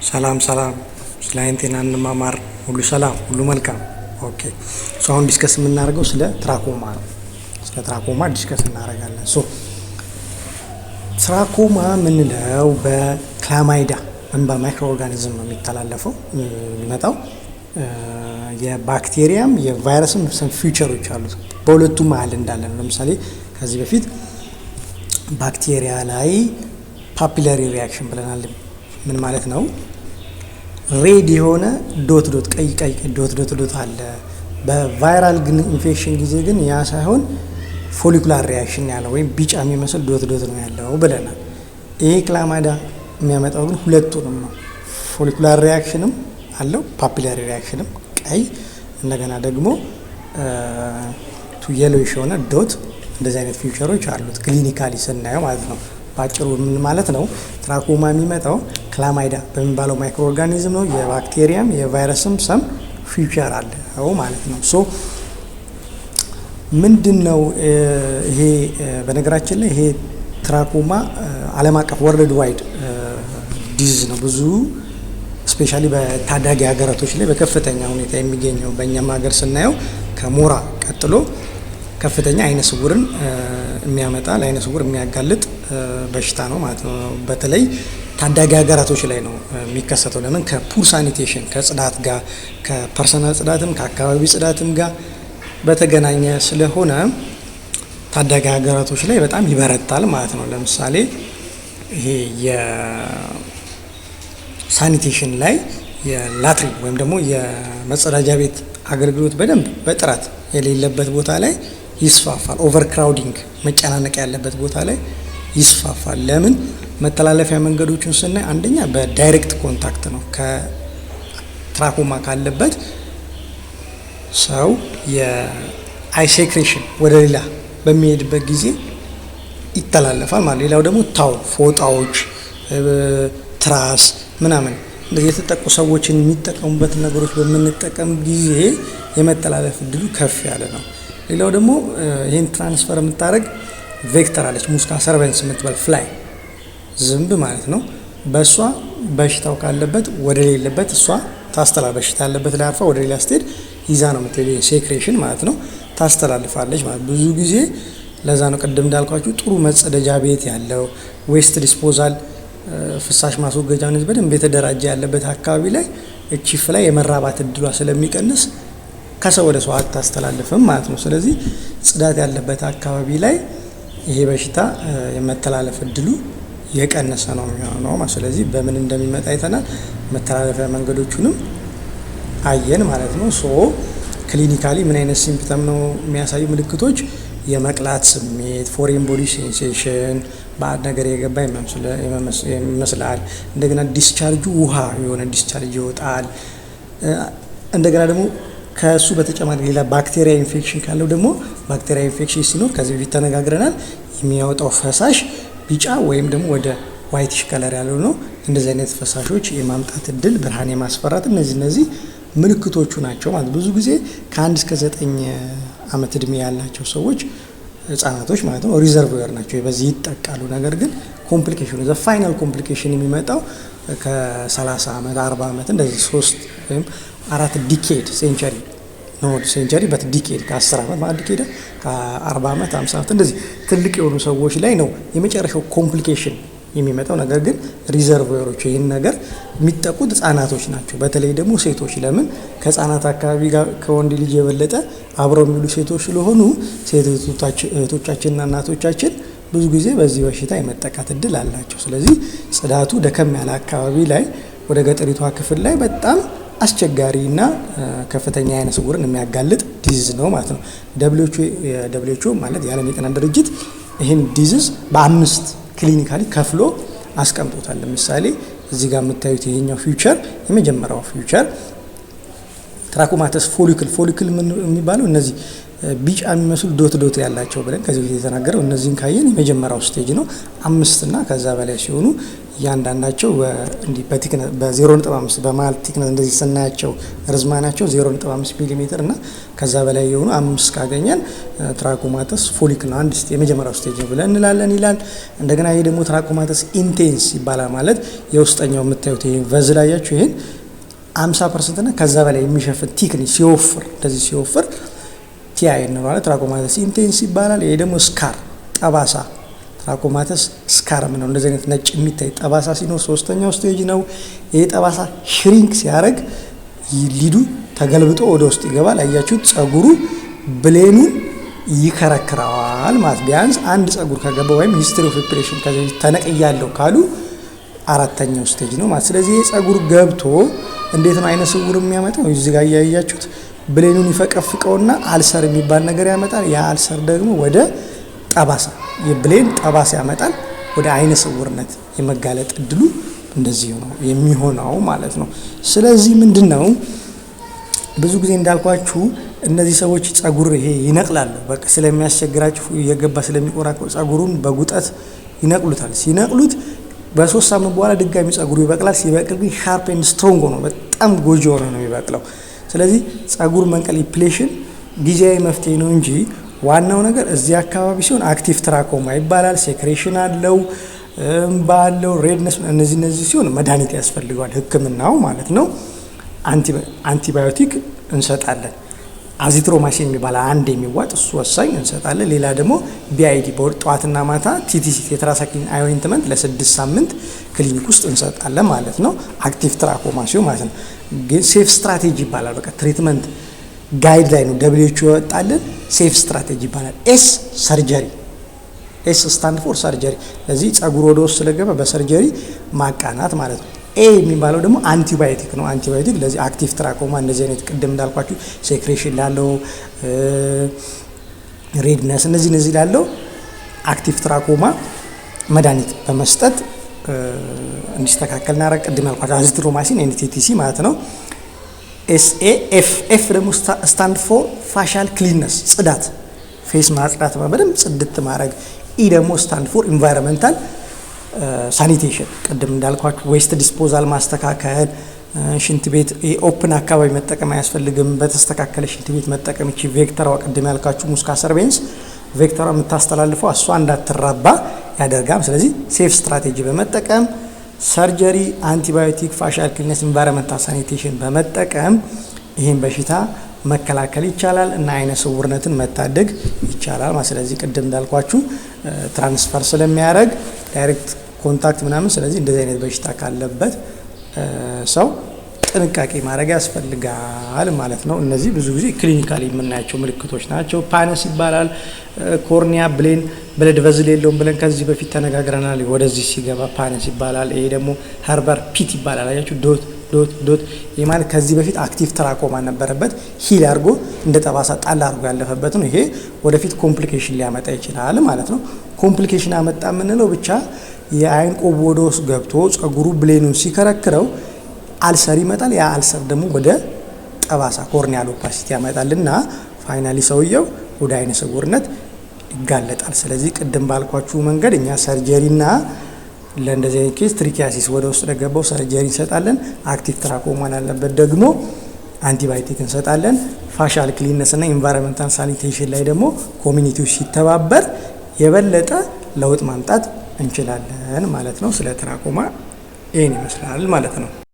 ሰላም ስለ ጤና እንማማር። ሁሉ ሰላም፣ ሁሉ መልካም። ኦኬ አሁን ዲስከስ የምናደርገው ስለ ትራኮማ ነው። ስለ ትራኮማ ዲስከስ እናደርጋለን። ትራኮማ የምንለው በክላማይዳ በሚባል ማይክሮ ኦርጋኒዝም ነው የሚተላለፈው የሚመጣው። የባክቴሪያም የቫይረስም ሰም ፊቸሮች አሉት በሁለቱ መሀል እንዳለ ነው። ለምሳሌ ከዚህ በፊት ባክቴሪያ ላይ ፓፒላሪ ሪያክሽን ብለናል። ምን ማለት ነው? ሬድ የሆነ ዶት ቀይ ዶት አለ። በቫይራል ግን ኢንፌክሽን ጊዜ ግን ያ ሳይሆን ፎሊኩላር ሪያክሽን ያለው ወይም ቢጫ የሚመስል ዶት ነው ያለው ብለናል። ይሄ ክላማይዳ የሚያመጣው ግን ሁለቱንም ነው። ፎሊኩላር ሪያክሽንም አለው፣ ፓፒላሪ ሪያክሽንም ቀይ፣ እንደገና ደግሞ የሎይሽ የሆነ ዶት፣ እንደዚህ አይነት ፊውቸሮች አሉት ክሊኒካሊ ስናየው ማለት ነው። ባጭሩ ምን ማለት ነው? ትራኮማ የሚመጣው ክላማይዳ በሚባለው ማይክሮ ኦርጋኒዝም ነው። የባክቴሪያም የቫይረስም ሰም ፊውቸር አለው ማለት ነው። ምንድነው ይሄ? በነገራችን ላይ ይሄ ትራኮማ ዓለም አቀፍ ወርልድ ዋይድ ዲዝ ነው። ብዙ ስፔሻሊ በታዳጊ ሀገራቶች ላይ በከፍተኛ ሁኔታ የሚገኘው፣ በእኛም ሀገር ስናየው ከሞራ ቀጥሎ ከፍተኛ አይነ ስውርን የሚያመጣ ለአይነ ስውር የሚያጋልጥ በሽታ ነው ማለት ነው። በተለይ ታዳጊ ሀገራቶች ላይ ነው የሚከሰተው። ለምን? ከፑር ሳኒቴሽን ከጽዳት ጋር ከፐርሰናል ጽዳትም ከአካባቢ ጽዳትም ጋር በተገናኘ ስለሆነ ታዳጊ ሀገራቶች ላይ በጣም ይበረታል ማለት ነው። ለምሳሌ ይሄ የሳኒቴሽን ላይ የላትሪን ወይም ደግሞ የመጸዳጃ ቤት አገልግሎት በደንብ በጥራት የሌለበት ቦታ ላይ ይስፋፋል። ኦቨርክራውዲንግ መጨናነቅ ያለበት ቦታ ላይ ይስፋፋል። ለምን? መተላለፊያ መንገዶችን ስናይ አንደኛ በዳይሬክት ኮንታክት ነው። ከትራኮማ ካለበት ሰው የአይ ሴክሬሽን ወደ ሌላ በሚሄድበት ጊዜ ይተላለፋል ማለት። ሌላው ደግሞ ታውል፣ ፎጣዎች፣ ትራስ ምናምን እንደዚህ የተጠቁ ሰዎችን የሚጠቀሙበት ነገሮች በምንጠቀም ጊዜ የመተላለፍ እድሉ ከፍ ያለ ነው። ሌላው ደግሞ ይህን ትራንስፈር የምታደርግ ቬክተር አለች፣ ሙስካ ሰርቨንስ የምትባል ፍላይ ዝንብ ማለት ነው። በእሷ በሽታው ካለበት ወደ ሌለበት እሷ ታስተላልፋለች። በሽታ ያለበት ላይ አርፋ ወደ ሌላ ስትሄድ ይዛ ነው የምትሄደው። ሴክሬሽን ማለት ነው፣ ታስተላልፋለች ማለት ብዙ ጊዜ። ለዛ ነው ቅድም እንዳልኳችሁ ጥሩ መጸደጃ ቤት ያለው ዌስት ዲስፖዛል ፍሳሽ ማስወገጃ በደንብ የተደራጀ ያለበት አካባቢ ላይ እቺ ፍላይ የመራባት እድሏ ስለሚቀንስ ከሰው ወደ ሰው አታስተላልፍም ማለት ነው። ስለዚህ ጽዳት ያለበት አካባቢ ላይ ይሄ በሽታ የመተላለፍ እድሉ የቀነሰ ነው የሚሆነው ማለት። ስለዚህ በምን እንደሚመጣ አይተናል። መተላለፊያ መንገዶቹንም አየን ማለት ነው። ክሊኒካሊ ምን አይነት ሲምፕተም ነው የሚያሳዩ ምልክቶች? የመቅላት ስሜት፣ ፎሬን ቦዲ ሴንሴሽን፣ ባዕድ ነገር የገባ ይመስላል። እንደገና ዲስቻርጁ ውሃ የሆነ ዲስቻርጅ ይወጣል። እንደገና ደግሞ ከሱ በተጨማሪ ሌላ ባክቴሪያ ኢንፌክሽን ካለው ደግሞ ባክቴሪያ ኢንፌክሽን ሲኖር ከዚህ በፊት ተነጋግረናል። የሚያወጣው ፈሳሽ ቢጫ ወይም ደግሞ ወደ ዋይቲሽ ከለር ያለው ነው። እንደዚህ አይነት ፈሳሾች የማምጣት እድል፣ ብርሃን የማስፈራት እነዚህ ምልክቶቹ ናቸው ማለት። ብዙ ጊዜ ከ1 እስከ 9 ዓመት እድሜ ያላቸው ሰዎች ህጻናቶች ማለት ነው ሪዘርቮየር ናቸው፣ በዚህ ይጠቃሉ። ነገር ግን ኮምፕሊኬሽኑ ፋይናል ኮምፕሊኬሽን የሚመጣው ከ30 ዓመት 40 ዓመት እንደዚህ 3 ወይም 4 ዲኬድ ሴንቸሪ ነው። ሴንቸሪ በት ዲኬድ ከ10 ዓመት ማለት ዲኬድ ከ40 ዓመት 50 ዓመት እንደዚህ ትልቅ የሆኑ ሰዎች ላይ ነው የመጨረሻው ኮምፕሊኬሽን የሚመጣው። ነገር ግን ሪዘርቮየሮች ይህን ነገር የሚጠቁት ህጻናቶች ናቸው፣ በተለይ ደግሞ ሴቶች። ለምን? ከህጻናት አካባቢ ጋር ከወንድ ልጅ የበለጠ አብረው የሚሉ ሴቶች ስለሆኑ ሴት እህቶቻችንና እናቶቻችን ብዙ ጊዜ በዚህ በሽታ የመጠቃት እድል አላቸው። ስለዚህ ጽዳቱ ደከም ያለ አካባቢ ላይ ወደ ገጠሪቷ ክፍል ላይ በጣም አስቸጋሪና ከፍተኛ አይነ ስውርን የሚያጋልጥ ዲዚዝ ነው ማለት ነው። ደብሊውኤችኦ ማለት የዓለም የጤና ድርጅት ይህን ዲዚዝ በ5 ክሊኒካሊ ከፍሎ አስቀምጦታል። ለምሳሌ እዚህ ጋር የምታዩት ይሄኛው ፊውቸር የመጀመሪያው ፊውቸር ትራኮማተስ ፎሊክል የሚባለው እነዚህ ቢጫ የሚመስሉ ዶት ያላቸው ብለን ከዚህ በፊት የተናገረው እነዚህን ካየን የመጀመሪያው ስቴጅ ነው። 5 እና ከዛ በላይ ሲሆኑ እያንዳንዳቸው እንዲህ በቲክነስ በ0.5 በመሀል ቲክነስ እንደዚህ ስናያቸው ርዝማናቸው 0.5 ሚሊ ሜትር እና ከዛ በላይ የሆኑ 5 ካገኘን ትራኮማተስ ፎሊክ ነው አንድ የመጀመሪያው ስቴጅ ነው ብለን እንላለን ይላል። እንደገና ይሄ ደግሞ ትራኮማተስ ኢንቴንስ ይባላል። ማለት የውስጠኛው የምታዩት ይሄ ቨዝ ላይ ያያችሁ ይሄን 50% እና ከዛ በላይ የሚሸፍን ቲክኒ ሲወፍር እንደዚህ ሲወፍር ቲአይ እንለዋለን። ትራኮማተስ ኢንቴንስ ይባላል። ይሄ ደግሞ ስካር ጠባሳ ትራኮማተስ ስካርም ነው። እንደዚህ አይነት ነጭ የሚታይ ጠባሳ ሲኖር ሶስተኛው ስቴጅ ነው። ይሄ ጠባሳ ሽሪንክ ሲያደርግ ሊዱ ተገልብጦ ወደ ውስጥ ይገባል። አያችሁት? ጸጉሩ ብሌኑን ይከረክረዋል ማለት ቢያንስ አንድ ጸጉር ከገባ ወይም ሂስትሪ ኦፍ ኦፕሬሽን ከዚህ ተነቅያለሁ ካሉ አራተኛው ስቴጅ ነው ማለት። ስለዚህ ይሄ ጸጉር ገብቶ እንዴት ነው አይነ ስውር የሚያመጣው? እዚህ ጋር ያያችሁት ብሌኑን ይፈቀፍቀውና አልሰር የሚባል ነገር ያመጣል። ያ አልሰር ደግሞ ወደ ጠባሳ የብሌን ጠባሳ ያመጣል። ወደ አይነ ስውርነት የመጋለጥ እድሉ እንደዚህ ነው የሚሆነው ማለት ነው። ስለዚህ ምንድነው ብዙ ጊዜ እንዳልኳችሁ እነዚህ ሰዎች ጸጉር ይሄ ይነቅላሉ። በቃ ስለሚያስቸግራችሁ እየገባ ስለሚቆራቆር ጸጉሩን በጉጠት ይነቅሉታል። ሲነቅሉት በ3 ሳምንት በኋላ ድጋሚ ጸጉሩ ይበቅላል። ሲበቅል ግን ሻርፕ ኤንድ ስትሮንግ ሆኖ በጣም ጎጂ ሆኖ ነው የሚበቅለው። ስለዚህ ጸጉር መንቀል ኢፕሌሽን ጊዜያዊ መፍትሄ ነው እንጂ ዋናው ነገር እዚህ አካባቢ ሲሆን አክቲቭ ትራኮማ ይባላል። ሴክሬሽን አለው፣ ባለው ሬድነስ እነዚህ ሲሆን መድኃኒት ያስፈልገዋል፣ ህክምናው ማለት ነው። አንቲባዮቲክ እንሰጣለን። አዚትሮማይሲን የሚባል አንድ የሚዋጥ እሱ ወሳኝ እንሰጣለን። ሌላ ደግሞ ቢአይዲ ጠዋትና ማታ ቲቲሲ ቴትራሳይክሊን ኦይንትመንት ለ6 ሳምንት ክሊኒክ ውስጥ እንሰጣለን ማለት ነው። አክቲቭ ትራኮማ ሲሆን ማለት ነው። ግን ሴፍ ስትራቴጂ ይባላል። በቃ ትሪትመንት ጋይድ ላይ ነው ደብሊውኤችኦ ያወጣልን ሴፍ ስትራቴጂ ይባላል። ኤስ ሰርጀሪ፣ ኤስ ስታንድ ፎር ሰርጀሪ። ለዚህ ጸጉር ወደ ውስጥ ስለገባ በሰርጀሪ ማቃናት ማለት ነው። ኤ የሚባለው ደግሞ አንቲባዮቲክ ነው። አንቲባዮቲክ ለዚህ አክቲቭ ትራኮማ እንደዚህ አይነት ቅድም እንዳልኳችሁ ሴክሬሽን ላለው ሬድነስ እነዚህ ላለው አክቲቭ ትራኮማ መድኃኒት በመስጠት እንዲስተካከል እናደርግ። ቅድም ያልኳችሁ አዚትሮማይሲን ኤንቲቲሲ ማለት ነው። ኤስኤኤፍ ኤፍ ደግሞ ስታንድ ፎር ፋሻል ክሊንነስ ጽዳት፣ ፌስ ማጽዳት በደንብ ጽድት ማድረግ። ኢ ደግሞ ስታንድ ፎር ኢንቫይሮንመንታል ሳኒቴሽን፣ ቅድም እንዳልኳችሁ ዌስት ዲስፖዛል ማስተካከል። ሽንት ቤት ኦፕን አካባቢ መጠቀም አያስፈልግም። በተስተካከለ ሽንት ቤት መጠቀም። እቺ ቬክተሯ ቅድም ያልኳችሁ ሙስካ ሰርቬንስ ቬክተሯ የምታስተላልፈው እሷ እንዳትራባ ያደርጋል። ስለዚህ ሴፍ ስትራቴጂ በመጠቀም ሰርጀሪ፣ አንቲባዮቲክ፣ ፋሻል ክሊነስ፣ ኢንቫይሮንመንታል ሳኒቴሽን በመጠቀም ይህን በሽታ መከላከል ይቻላል እና አይነ ስውርነትን መታደግ ይቻላል ማለት። ስለዚህ ቅድም እንዳልኳችሁ ትራንስፈር ስለሚያደርግ ዳይሬክት ኮንታክት ምናምን፣ ስለዚህ እንደዚህ አይነት በሽታ ካለበት ሰው ጥንቃቄ ማድረግ ያስፈልጋል ማለት ነው። እነዚህ ብዙ ጊዜ ክሊኒካሊ የምናያቸው ምልክቶች ናቸው። ፓነስ ይባላል። ኮርኒያ ብሌን ብለድ ቨዝል የለውም ብለን ከዚህ በፊት ተነጋግረናል። ወደዚህ ሲገባ ፓነስ ይባላል። ይሄ ደግሞ ሀርበር ፒት ይባላል። አያችሁ ዶት ዶት ዶት። ይሄ ማለት ከዚህ በፊት አክቲቭ ትራኮማ ነበረበት ሂል አድርጎ እንደ ጠባሳ ጣል አድርጎ ያለፈበት ነው። ይሄ ወደፊት ኮምፕሊኬሽን ሊያመጣ ይችላል ማለት ነው። ኮምፕሊኬሽን አመጣ የምንለው ብቻ የአይን ቆብ ወደ ውስጥ ገብቶ ጸጉሩ ብሌኑን ሲከረክረው አልሰር ይመጣል። ያ አልሰር ደግሞ ወደ ጠባሳ ኮርኒያል ኦፓሲቲ ያመጣልና ፋይናሊ ሰውየው ወደ አይነ ስውርነት ይጋለጣል። ስለዚህ ቅድም ባልኳችሁ መንገድ እኛ ሰርጀሪና ለእንደዚህ አይነት ኬስ ትሪኪያሲስ ወደ ውስጥ ለገባው ሰርጀሪ እንሰጣለን። አክቲቭ ትራኮማ ያለበት ደግሞ አንቲባዮቲክ እንሰጣለን። ፋሻል ክሊነስ እና ኢንቫይሮንመንታል ሳኒቴሽን ላይ ደግሞ ኮሚኒቲው ሲተባበር የበለጠ ለውጥ ማምጣት እንችላለን ማለት ነው። ስለ ትራኮማ ይህን ይመስላል ማለት ነው።